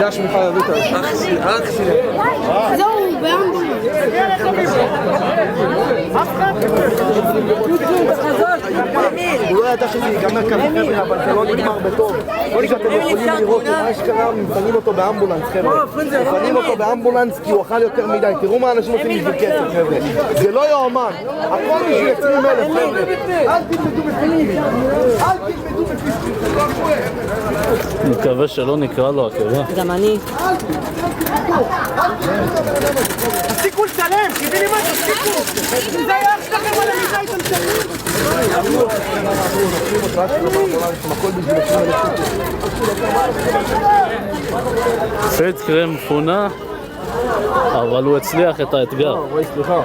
דש מיכל יבית אח שלי זהו, באמבולנס הוא לא ידע שזה ייגמר כאן חבר'ה, אבל זה לא נגמר בטוב. שאתם יכולים לראות מה שקרה, מפנים אותו באמבולנס חבר'ה, מפנים אותו באמבולנס כי הוא אכל יותר מדי. תראו מה אנשים עושים בשביל כסף חבר'ה, זה לא יאומן, הכל בשביל 20,000 חבר'ה. אל תלמדו בפנים, אל תלמדו בפנים. מקווה שלא נקרא לו עקבה. גם אני. תפסיקו לצלם, כדי למה תפסיקו. אם זה היה אח שלכם על המיטה הייתם מצלמים. פייט קרם פונה, אבל הוא הצליח את האתגר. סליחה